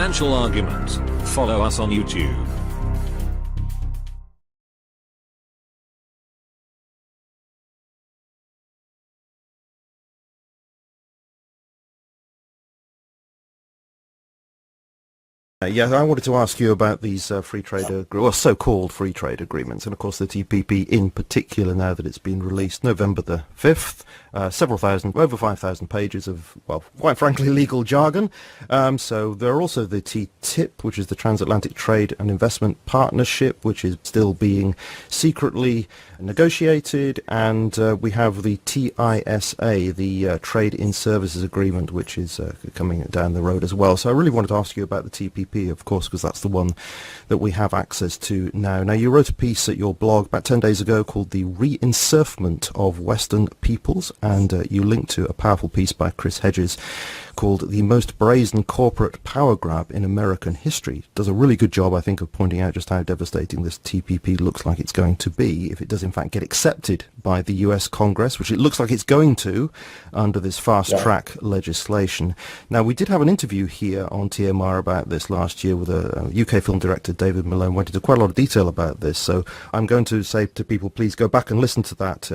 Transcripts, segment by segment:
Financial Argument. Follow us on YouTube. Yeah, I wanted to ask you about these so-called free trade agreements, and of course the TPP in particular, now that it's been released November the 5th, over 5,000 pages of, well, quite frankly, legal jargon. So there are also the TTIP, which is the Transatlantic Trade and Investment Partnership, which is still being secretly negotiated, and we have the TISA, the Trade in Services Agreement, which is coming down the road as well. So I really wanted to ask you about the TPP, of course, because that's the one that we have access to now. Now, you wrote a piece at your blog about 10 days ago called The Reinsurfment of Western Peoples, and you linked to a powerful piece by Chris Hedges called The Most Brazen Corporate Power Grab in American History. Does a really good job, I think, of pointing out just how devastating this TPP looks like it's going to be if it does in fact get accepted by the US Congress, which it looks like it's going to under this fast-track legislation. Now, we did have an interview here on TMR about this last year with a UK film director, David Malone, went into quite a lot of detail about this. So I'm going to say to people, please go back and listen to that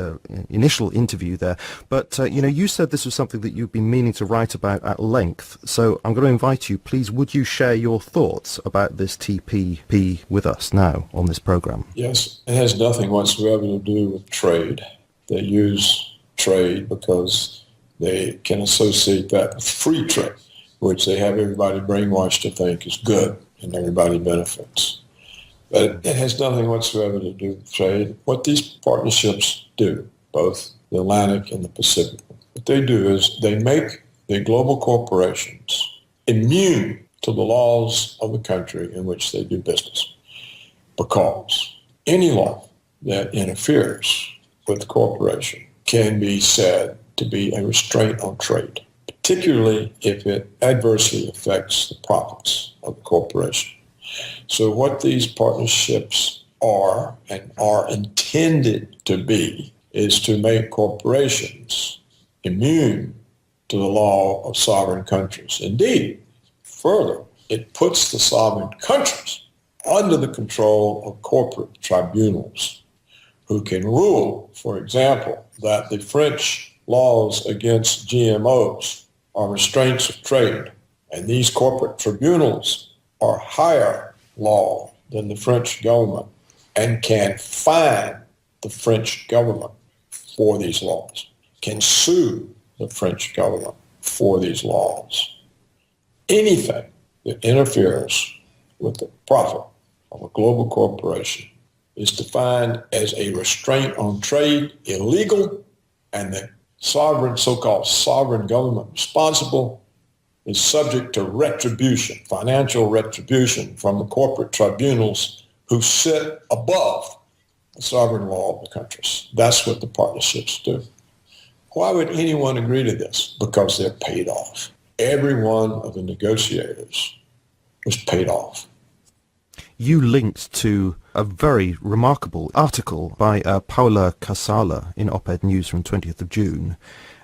initial interview there. But, you said this was something that you've been meaning to write about at length. So I'm going to invite you, please, would you share your thoughts about this TPP with us now on this program? Yes, it has nothing whatsoever to do with trade. They use trade because they can associate that with free trade, which they have everybody brainwashed to think is good and everybody benefits. But it has nothing whatsoever to do with trade. What these partnerships do, both the Atlantic and the Pacific, what they do is they make the global corporations immune to the laws of the country in which they do business, because any law that interferes with the corporation can be said to be a restraint on trade, particularly if it adversely affects the profits of the corporation. So what these partnerships are and are intended to be is to make corporations immune to the law of sovereign countries. Indeed, further, it puts the sovereign countries under the control of corporate tribunals who can rule, for example, that the French laws against GMOs are restraints of trade, and these corporate tribunals are higher law than the French government and can fine the French government for these laws, can sue the French government for these laws. Anything that interferes with the profit of a global corporation is defined as a restraint on trade, illegal, and the sovereign, so-called sovereign government responsible is subject to retribution, financial retribution from the corporate tribunals who sit above the sovereign law of the countries. That's what the partnerships do. Why would anyone agree to this? Because they're paid off. Every one of the negotiators was paid off. You linked to a very remarkable article by Paula Casala in Op-Ed News from 20th of June,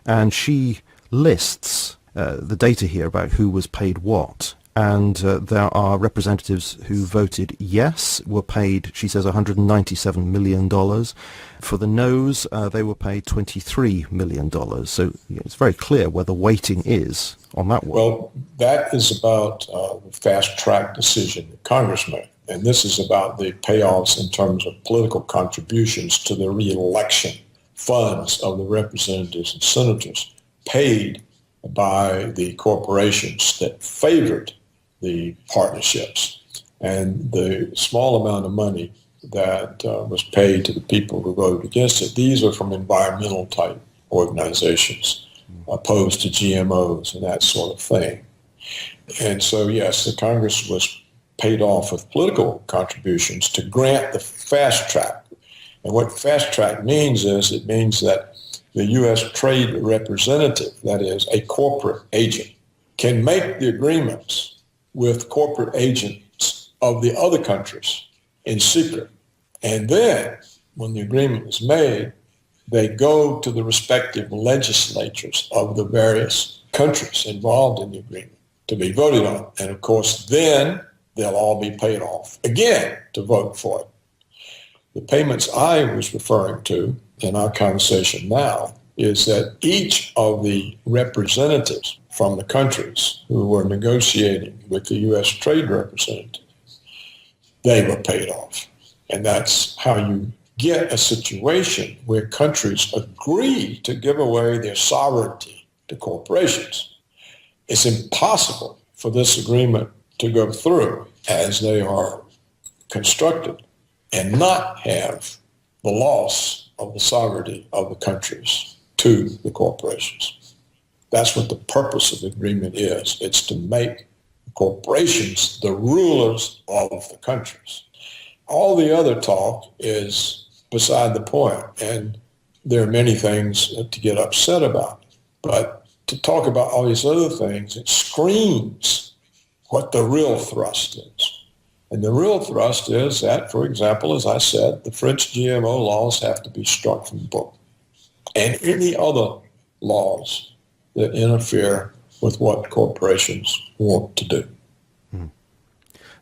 and she lists the data here about who was paid what. And there are representatives who voted yes, were paid, she says, $197 million. For the no's, they were paid $23 million. So it's very clear where the weighting is on that one. Well, that is about the fast-track decision that Congress made. And this is about the payoffs in terms of political contributions to the re-election funds of the representatives and senators paid by the corporations that favored the partnerships. And the small amount of money that was paid to the people who voted against it, these are from environmental type organizations opposed to GMOs and that sort of thing. And so, yes, the Congress was paid off with political contributions to grant the fast track. And what fast track means is it means that the U.S. trade representative, that is a corporate agent, can make the agreements with corporate agents of the other countries in secret. And then when the agreement is made, they go to the respective legislatures of the various countries involved in the agreement. to be voted on. And of course, then they'll all be paid off again to vote for it. The payments I was referring to in our conversation now is that each of the representatives from the countries who were negotiating with the U.S. trade representative, they were paid off. And that's how you get a situation where countries agree to give away their sovereignty to corporations. It's impossible for this agreement to go through as they are constructed and not have the loss of the sovereignty of the countries to the corporations. That's what the purpose of the agreement is. It's to make corporations the rulers of the countries. All the other talk is beside the point, and there are many things to get upset about. But to talk about all these other things, it screams what the real thrust is. And the real thrust is that, for example, as I said, the French GMO laws have to be struck from the book. And any other laws that interfere with what corporations want to do.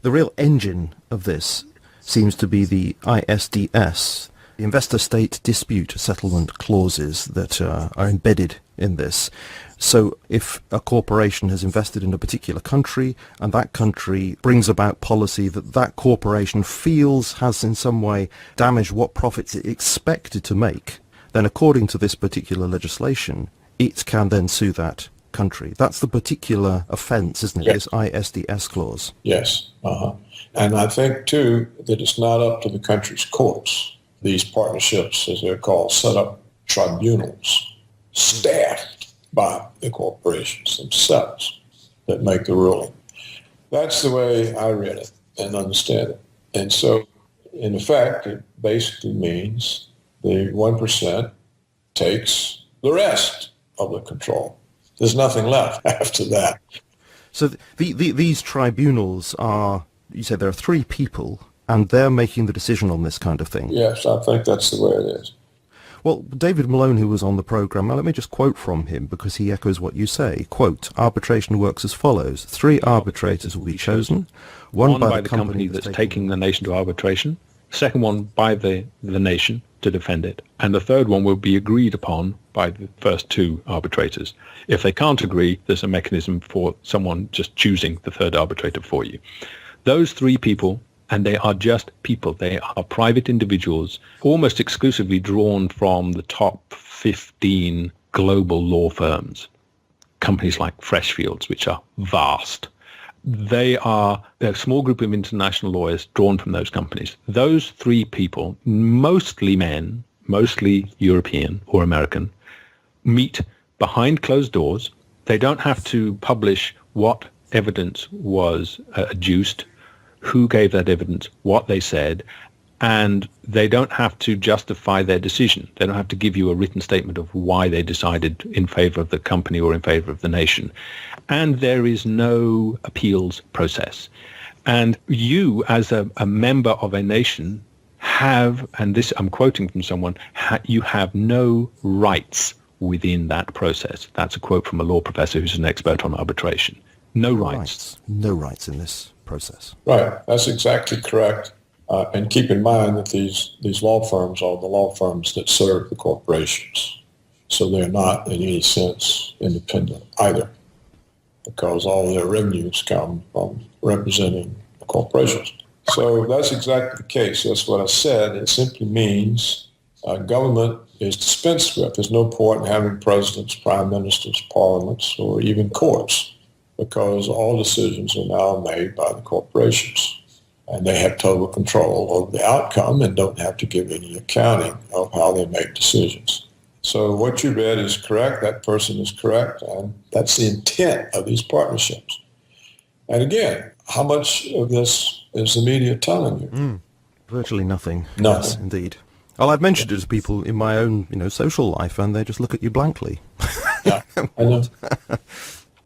The real engine of this seems to be the ISDS, the investor-state dispute settlement clauses that are embedded in this. So if a corporation has invested in a particular country and that country brings about policy that that corporation feels has in some way damaged what profits it expected to make, then according to this particular legislation, it can then sue that country. That's the particular offence, isn't it? Yes. This ISDS clause. Yes. And I think, too, that it's not up to the country's courts. These partnerships, as they're called, set up tribunals staffed by the corporations themselves that make the ruling. That's the way I read it and understand it. And so, in effect, it basically means the 1% takes the rest of the control. There's nothing left after that. So these tribunals are, you said there are three people, and they're making the decision on this kind of thing. Yes, I think that's the way it is. Well, David Malone, who was on the programme, let me just quote from him, because he echoes what you say. Quote, arbitration works as follows. 3 arbitrators will be chosen. One by the company that's taking the nation to arbitration. Second one by the nation to defend it. And the third one will be agreed upon by the first 2 arbitrators. If they can't agree, there's a mechanism for someone just choosing the third arbitrator for you. Those 3 people, and they are just people, they are private individuals, almost exclusively drawn from the top 15 global law firms, companies like Freshfields, which are vast. They're a small group of international lawyers drawn from those companies. Those 3 people, mostly men, mostly European or American, meet behind closed doors. They don't have to publish what evidence was adduced, who gave that evidence, what they said, and they don't have to justify their decision. They don't have to give you a written statement of why they decided in favor of the company or in favor of the nation. And there is no appeals process. And you, as a member of a nation, have, and this I'm quoting from someone, you have no rights within that process. That's a quote from a law professor who's an expert on arbitration. No rights. No rights in this process. Right. That's exactly correct. And keep in mind that these law firms are the law firms that serve the corporations. So they're not in any sense independent either, because all their revenues come from representing the corporations. So that's exactly the case. That's what I said. It simply means government is dispensed with. There's no point in having presidents, prime ministers, parliaments, or even courts, because all decisions are now made by the corporations. And they have total control of the outcome and don't have to give any accounting of how they make decisions. So what you read is correct, that person is correct, and that's the intent of these partnerships. And again, how much of this is the media telling you? Virtually nothing. Nothing. Yes, indeed. Well, I've mentioned it to people in my own, social life, and they just look at you blankly. Yeah, I know.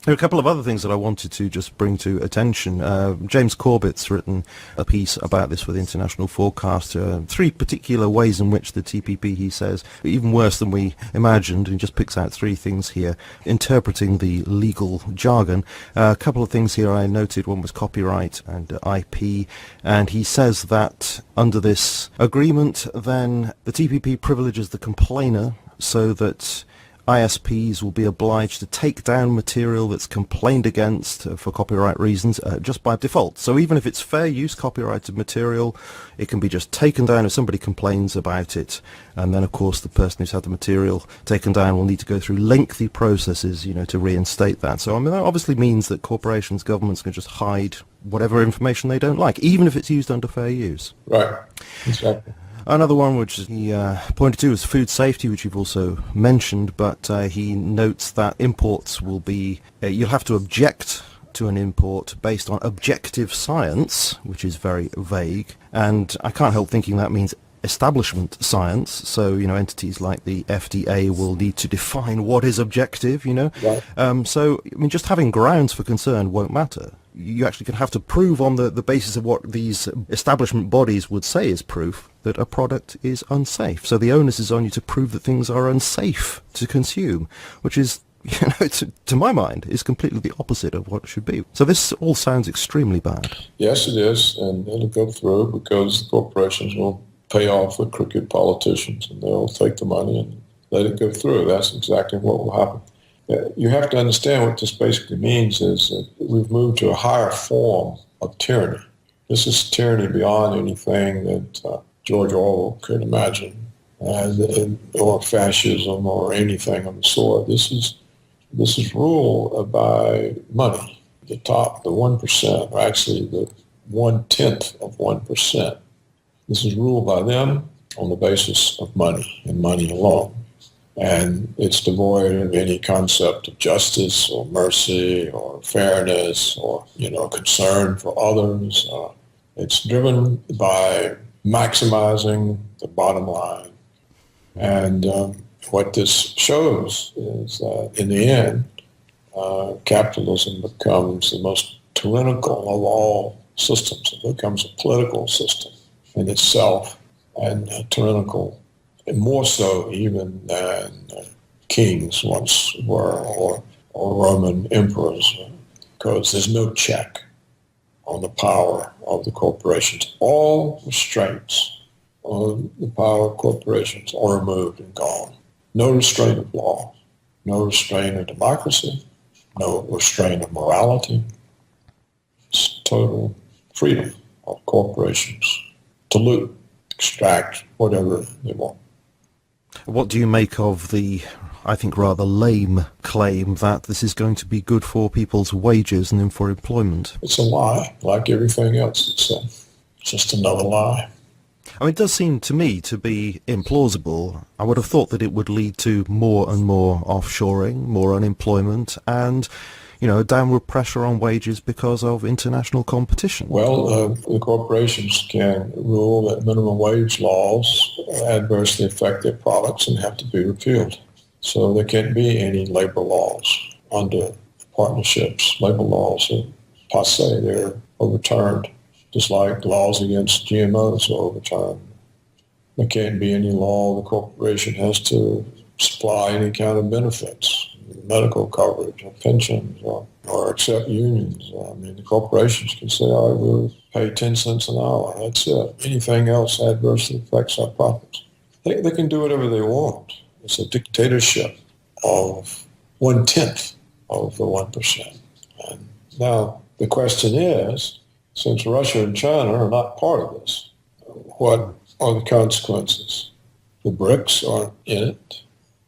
There are a couple of other things that I wanted to just bring to attention. James Corbett's written a piece about this with International Forecaster. Three particular ways in which the TPP, he says, even worse than we imagined, and he just picks out three things here, interpreting the legal jargon. A couple of things here I noted. One was copyright and IP, and he says that under this agreement, then the TPP privileges the complainer so that ISPs will be obliged to take down material that's complained against for copyright reasons just by default. So even if it's fair use copyrighted material, it can be just taken down if somebody complains about it. And then, of course, the person who's had the material taken down will need to go through lengthy processes, to reinstate that. So, I mean, that obviously means that corporations, governments can just hide whatever information they don't like, even if it's used under fair use. Right. Exactly. Another one which he pointed to is food safety, which you've also mentioned, but he notes that imports will be, you'll have to object to an import based on objective science, which is very vague, and I can't help thinking that means establishment science. So, entities like the FDA will need to define what is objective, Right. So, I mean, just having grounds for concern won't matter. You actually can have to prove on the basis of what these establishment bodies would say is proof that a product is unsafe. So the onus is on you to prove that things are unsafe to consume, which is, to my mind, is completely the opposite of what it should be. So this all sounds extremely bad. Yes, it is, and it'll go through because the corporations will pay off the crooked politicians, and they'll take the money and let it go through. That's exactly what will happen. You have to understand what this basically means is that we've moved to a higher form of tyranny. This is tyranny beyond anything that George Orwell could imagine, or fascism or anything of the sort. This is rule by money. The top, the 1%, or actually the 1/10 of 1%. This is ruled by them on the basis of money and money alone. And it's devoid of any concept of justice or mercy or fairness or, concern for others. It's driven by maximizing the bottom line. And what this shows is that in the end, capitalism becomes the most tyrannical of all systems. It becomes a political system in itself and tyrannical, and more so even than kings once were or Roman emperors, because there's no check on the power of the corporations. All restraints on the power of corporations are removed and gone. No restraint of law, no restraint of democracy, no restraint of morality. It's total freedom of corporations to loot, extract whatever they want. What do you make of the, I think, rather lame claim that this is going to be good for people's wages and then for employment? It's a lie, like everything else. It's just another lie. I mean, it does seem to me to be implausible. I would have thought that it would lead to more and more offshoring, more unemployment, and, downward pressure on wages because of international competition. Well, the corporations can rule that minimum wage laws adversely affect their products and have to be repealed. So there can't be any labor laws under partnerships. Labor laws are passé, they're overturned, just like laws against GMOs are overturned. There can't be any law the corporation has to supply any kind of benefits, medical coverage or pensions or accept unions. I mean, the corporations can say, all right, we'll pay 10 cents an hour. That's it. Anything else adversely affects our profits. They can do whatever they want. It's a dictatorship of 1/10 of the 1%. And now the question is, since Russia and China are not part of this, what are the consequences? The BRICS aren't in it.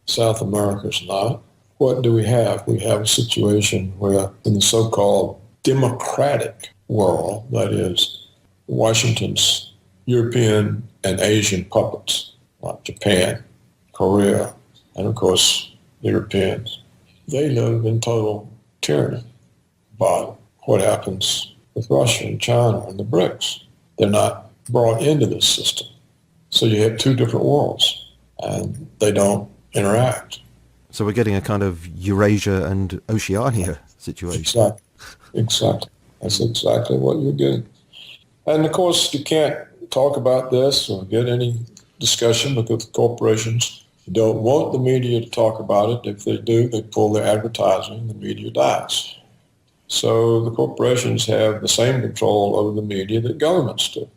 South America's not. What do we have? We have a situation where in the so-called democratic world, that is Washington's European and Asian puppets, like Japan, Korea, and of course the Europeans, they live in total tyranny. But what happens with Russia and China and the BRICS? They're not brought into this system. So you have two different worlds, and they don't interact. So we're getting a kind of Eurasia and Oceania situation. Exactly. Exactly. That's exactly what you're getting. And of course, you can't talk about this or get any discussion because the corporations don't want the media to talk about it. If they do, they pull their advertising, the media dies. So the corporations have the same control over the media that governments do.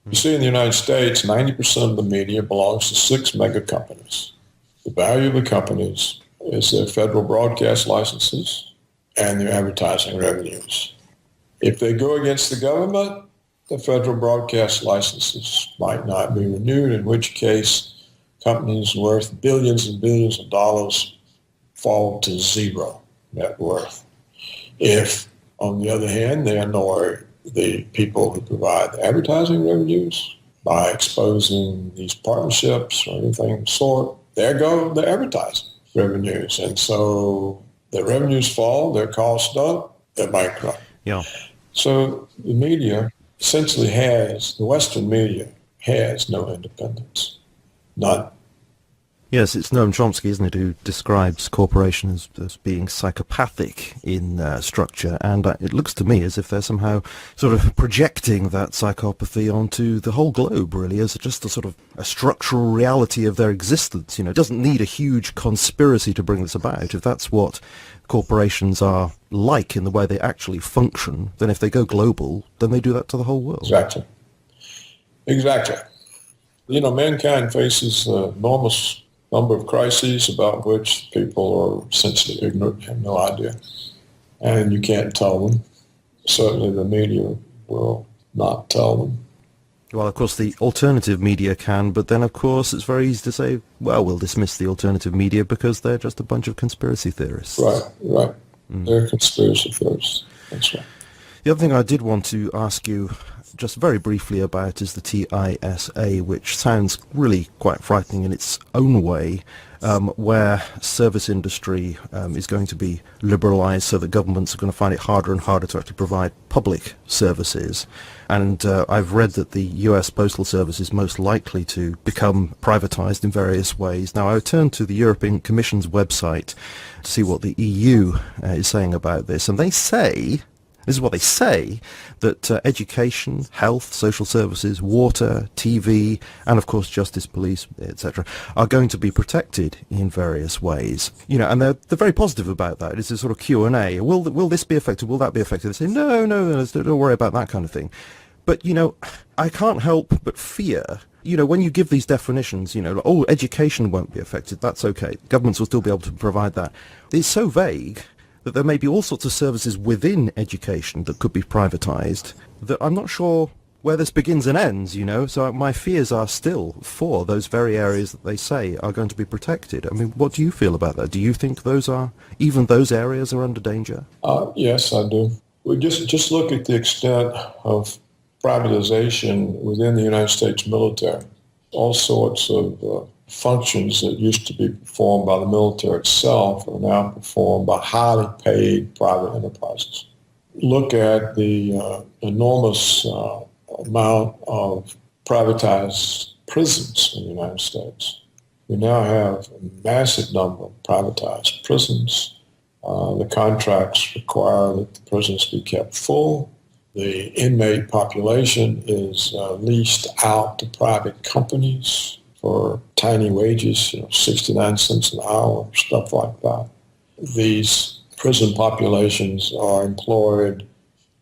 You see, in the United States, 90% of the media belongs to 6 mega companies. The value of the companies is their federal broadcast licenses and their advertising revenues. If they go against the government, the federal broadcast licenses might not be renewed, in which case companies worth billions and billions of dollars fall to zero net worth. If, on the other hand, they annoy the people who provide the advertising revenues by exposing these partnerships or anything of the sort, there go the advertising revenues. And so their revenues fall, their costs up, they're bankrupt. Yeah. So the media essentially the Western media has no independence. None. Yes, it's Noam Chomsky, isn't it, who describes corporations as being psychopathic in structure, and it looks to me as if they're somehow sort of projecting that psychopathy onto the whole globe, really, as just a sort of a structural reality of their existence. It doesn't need a huge conspiracy to bring this about. If that's what corporations are like in the way they actually function, then if they go global, then they do that to the whole world. Exactly. Mankind faces enormous number of crises about which people are essentially ignorant, have no idea. And you can't tell them. Certainly the media will not tell them. Well, of course, the alternative media can, but then, of course, it's very easy to say, well, we'll dismiss the alternative media because they're just a bunch of conspiracy theorists. Right. They're conspiracy theorists. That's right. The other thing I did want to ask you just very briefly about is the TISA, which sounds really quite frightening in its own way, where service industry is going to be liberalised so that governments are going to find it harder and harder to actually provide public services. And I've read that the US Postal Service is most likely to become privatised in various ways. Now, I turned to the European Commission's website to see what the EU is saying about this, and this is what they say, that education, health, social services, water, TV, and of course justice, police, etc., are going to be protected in various ways. And they're very positive about that. It's a sort of Q&A. Will this be affected? Will that be affected? They say, no, don't worry about that kind of thing. But, I can't help but fear, when you give these definitions, education won't be affected, that's okay. Governments will still be able to provide that. It's so vague that there may be all sorts of services within education that could be privatised, that I'm not sure where this begins and ends, So my fears are still for those very areas that they say are going to be protected. I mean, what do you feel about that? Do you think even those areas are under danger? Yes, I do. We just look at the extent of privatization within the United States military. All sorts of functions that used to be performed by the military itself are now performed by highly paid private enterprises. Look at the enormous amount of privatized prisons in the United States. We now have a massive number of privatized prisons. The contracts require that the prisons be kept full. The inmate population is leased out to private companies for tiny wages, 69 cents an hour, stuff like that. These prison populations are employed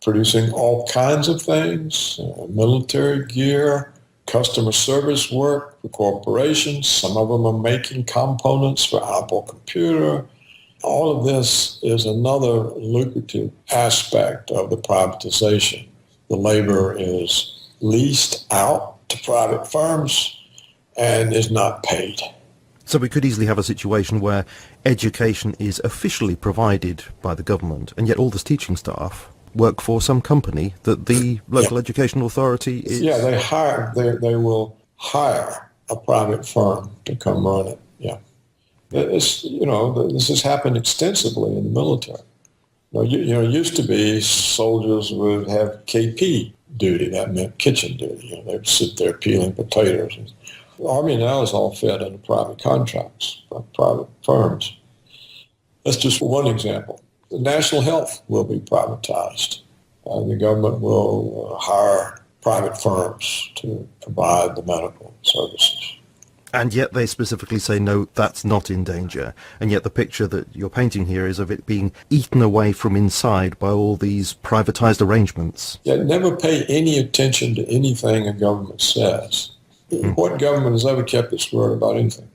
producing all kinds of things, military gear, customer service work for corporations. Some of them are making components for Apple Computer. All of this is another lucrative aspect of the privatization. The labor is leased out to private firms and is not paid. So we could easily have a situation where education is officially provided by the government, and yet all this teaching staff work for some company that the local education authority is... Yeah, they will hire a private firm to come run it, yeah. This has happened extensively in the military. It used to be soldiers would have KP duty, that meant kitchen duty. They would sit there peeling potatoes. The Army now is all fed under private contracts by private firms. That's just one example. the national health will be privatized. The government will hire private firms to provide the medical services. And yet they specifically say, no, that's not in danger. And yet the picture that you're painting here is of it being eaten away from inside by all these privatized arrangements. Yet never pay any attention to anything a government says. What government has ever kept its word about anything?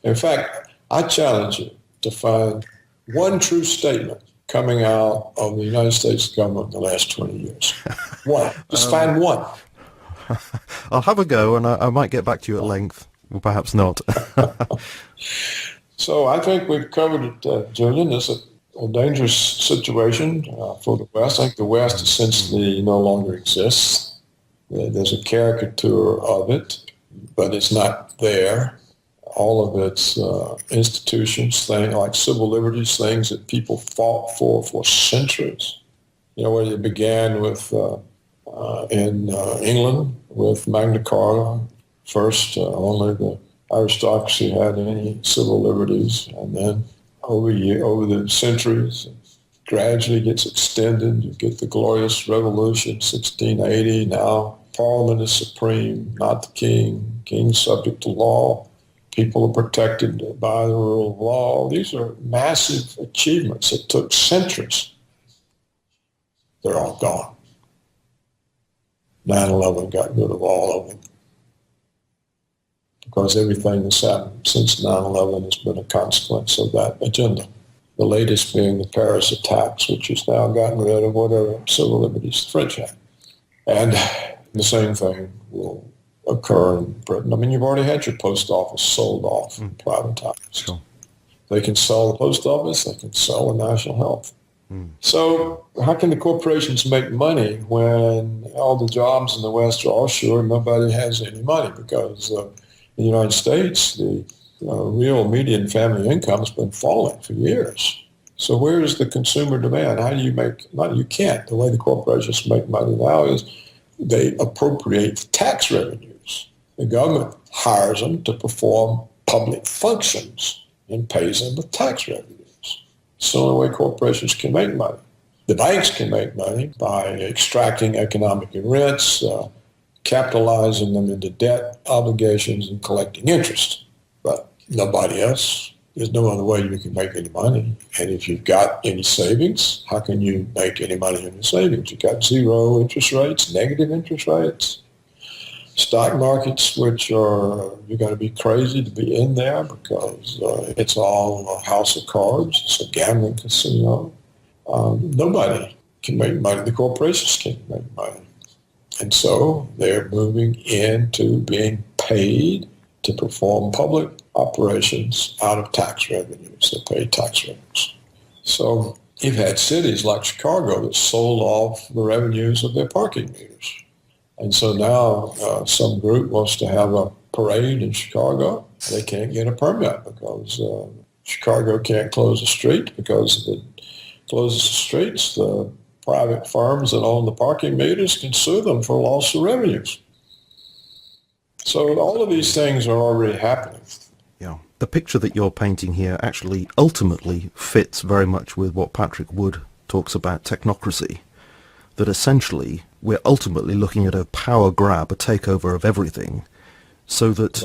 In fact, I challenge you to find one true statement coming out of the United States government in the last 20 years. One. Just find one. I'll have a go, and I might get back to you at length. Or perhaps not. So I think we've covered it, Julian. It's a dangerous situation for the West. I think the West essentially no longer exists. There's a caricature of it, but it's not there. All of its institutions, things like civil liberties, things that people fought for centuries. You know, where it began with in England with Magna Carta. First, only the aristocracy had any civil liberties, and then over the centuries, it gradually gets extended. You get the Glorious Revolution, 1680. Now, Parliament is supreme, not the king. King's subject to law. People are protected by the rule of law. These are massive achievements that took centuries. They're all gone. 9/11 got rid of all of them. Because everything that's happened since 9/11 has been a consequence of that agenda. The latest being the Paris attacks, which has now gotten rid of whatever civil liberties the French had. And the same thing will occur in Britain. I mean, you've already had your post office sold off and privatized. Sure. They can sell the post office, they can sell the national health. So how can the corporations make money when all the jobs in the West are offshore and nobody has any money? Because in the United States, the real median family income has been falling for years. So where is the consumer demand? How do you make money? You can't. The way the corporations make money now is they appropriate tax revenues. The government hires them to perform public functions and pays them with tax revenues. It's the only way corporations can make money. The banks can make money by extracting economic rents, capitalizing them into debt obligations, and collecting interest. But nobody else. There's no other way you can make any money. And if you've got any savings, how can you make any money in your savings? You've got zero interest rates, negative interest rates. Stock markets, which are, you're going to be crazy to be in there because it's all a house of cards. It's a gambling casino. Nobody can make money. The corporations can't make money. And so they're moving into being paid to perform public operations out of tax revenues. They pay tax revenues. So you've had cities like Chicago that sold off the revenues of their parking meters. And so now some group wants to have a parade in Chicago. They can't get a permit because Chicago can't close a street because if it closes the streets, the private firms that own the parking meters can sue them for loss of revenues. So all of these things are already happening. Yeah. The picture that you're painting here actually ultimately fits very much with what Patrick Wood talks about technocracy. That essentially we're ultimately looking at a power grab, a takeover of everything, so that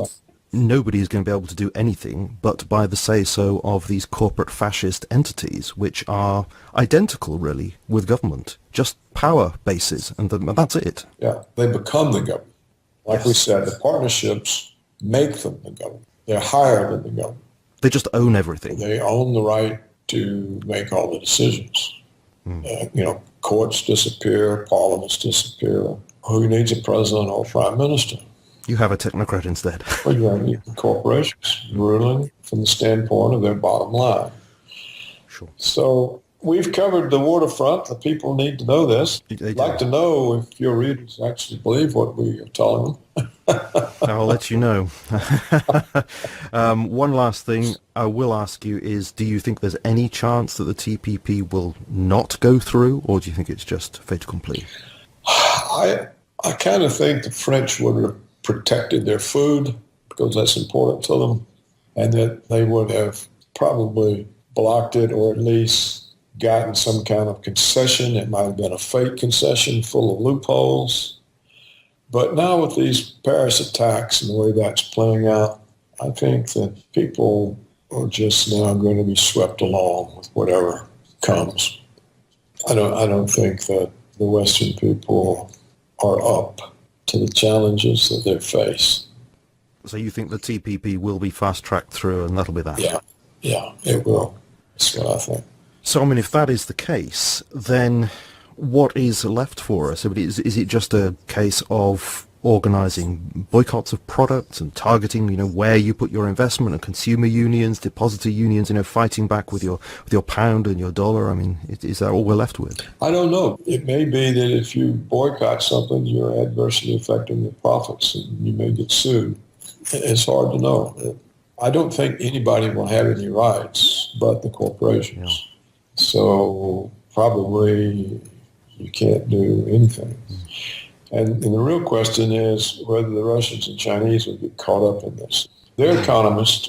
nobody is going to be able to do anything but by the say-so of these corporate fascist entities, which are identical, really, with government, just power bases, and that's it. Yeah, they become the government. Like we said, the partnerships make them the government. They're higher than the government. They just own everything. They own the right to make all the decisions. Courts disappear, parliaments disappear. Who needs a president or prime minister? You have a technocrat instead. Well, you have corporations ruling from the standpoint of their bottom line. Sure. So we've covered the waterfront. The people need to know this. They I'd like to know if your readers actually believe what we are telling them. I'll let you know. One last thing I will ask you is, do you think there's any chance that the TPP will not go through, or do you think it's just fait accompli? I kind of think the French would have protected their food because that's important to them, and that they would have probably blocked it or at least gotten some kind of concession. It might have been a fake concession full of loopholes. But now with these Paris attacks and the way that's playing out, I think that people are just now going to be swept along with whatever comes. I don't think that the Western people are up to the challenges that they face. So you think the TPP will be fast-tracked through and that'll be that? Yeah, it will. That's what I think. So, I mean, if that is the case, then what is left for us? I mean, is it just a case of organising boycotts of products and targeting, where you put your investment, and consumer unions, depositor unions, fighting back with your pound and your dollar? I mean, is that all we're left with? I don't know. It may be that if you boycott something, you're adversely affecting the profits and you may get sued. It's hard to know. I don't think anybody will have any rights but the corporations. Yeah. So probably you can't do anything. And the real question is whether the Russians and Chinese will get caught up in this. Their economists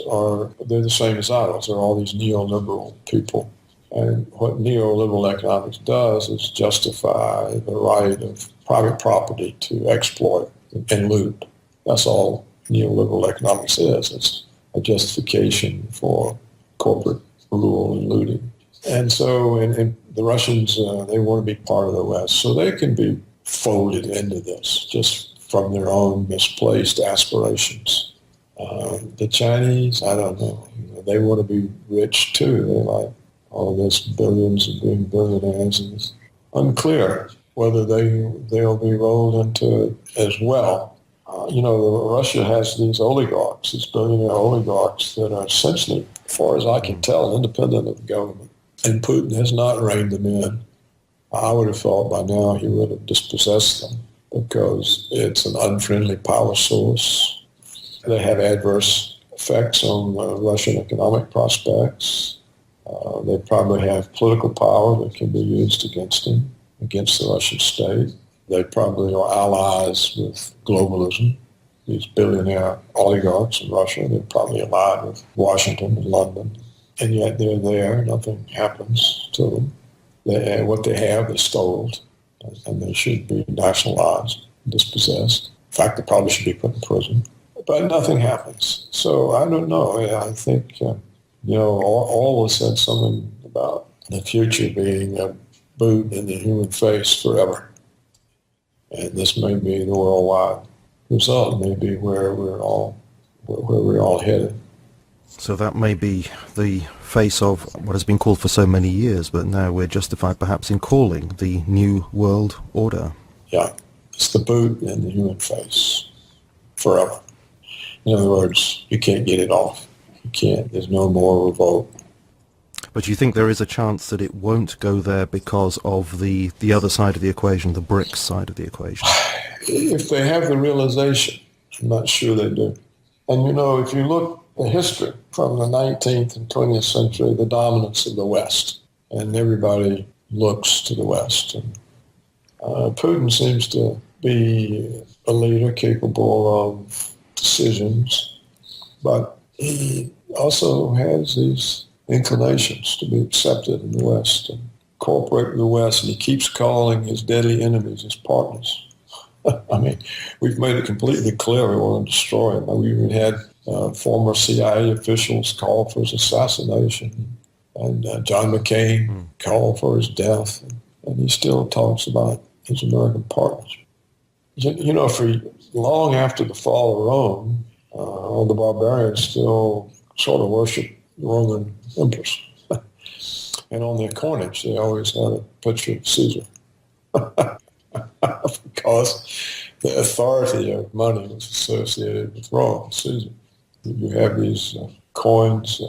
they're the same as ours. They're all these neoliberal people. And what neoliberal economics does is justify the right of private property to exploit and loot. That's all neoliberal economics is. It's a justification for corporate rule and looting. And so and the Russians, they want to be part of the West. So they can be folded into this just from their own misplaced aspirations. The Chinese, I don't know. They want to be rich too. They like all this billions and being billionaires. And it's unclear whether they'll be rolled into it as well. Russia has these oligarchs, these billionaire oligarchs that are essentially, as far as I can tell, independent of the government. And Putin has not reined them in. I would have thought by now he would have dispossessed them because it's an unfriendly power source. They have adverse effects on Russian economic prospects. They probably have political power that can be used against them, against the Russian state. They probably are allies with globalism. These billionaire oligarchs in Russia, they're probably allied with Washington and London. And yet they're there. Nothing happens to them. What they have is stole, and they should be nationalized, dispossessed. In fact, they probably should be put in prison. But nothing happens. So I don't know. I think, Orwell said something about the future being a boot in the human face forever. And this may be the worldwide result, may be where we're all headed. So that may be the face of what has been called for so many years, but now we're justified perhaps in calling the New World Order. Yeah, it's the boot in the human face forever. In other words, you can't get it off. You can't. There's no more revolt. But you think there is a chance that it won't go there because of the other side of the equation, the BRICS side of the equation? If they have the realization, I'm not sure they do. And if you look at history from the 19th and 20th century, the dominance of the West, and everybody looks to the West. And Putin seems to be a leader capable of decisions, but he also has these inclinations to be accepted in the West and cooperate with the West, and he keeps calling his deadly enemies his partners. I mean, we've made it completely clear we want to destroy him. We even had former CIA officials call for his assassination, and John McCain called for his death, and he still talks about his American partners. For long after the fall of Rome, all the barbarians still sort of worship the Roman empress. And on their coinage, they always had a picture of Caesar. Because the authority of money was associated with Rome, Caesar. You have these coins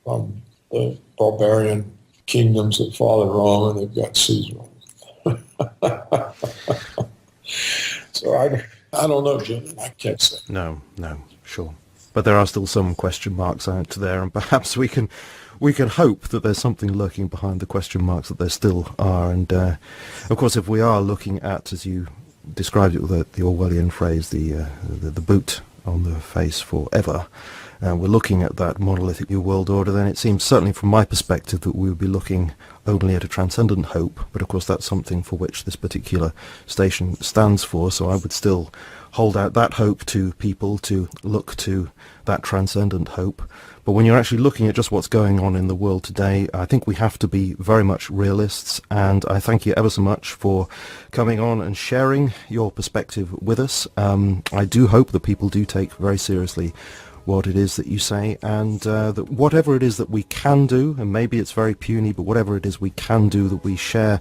from the barbarian kingdoms that followed Rome, and they've got Caesar on them. So I don't know, Jim. I can't say. No, sure. But there are still some question marks out there, and perhaps we can hope that there's something lurking behind the question marks that there still are. And of course, if we are looking at, as you described it with the Orwellian phrase, the boot on the face forever, and we're looking at that monolithic new world order, then it seems, certainly from my perspective, that we would be looking only at a transcendent hope. But of course that's something for which this particular station stands for, so I would still hold out that hope to people to look to that transcendent hope. But when you're actually looking at just what's going on in the world today, I think we have to be very much realists, and I thank you ever so much for coming on and sharing your perspective with us. I do hope that people do take very seriously what it is that you say, and that whatever it is that we can do, and maybe it's very puny, but whatever it is we can do, that we share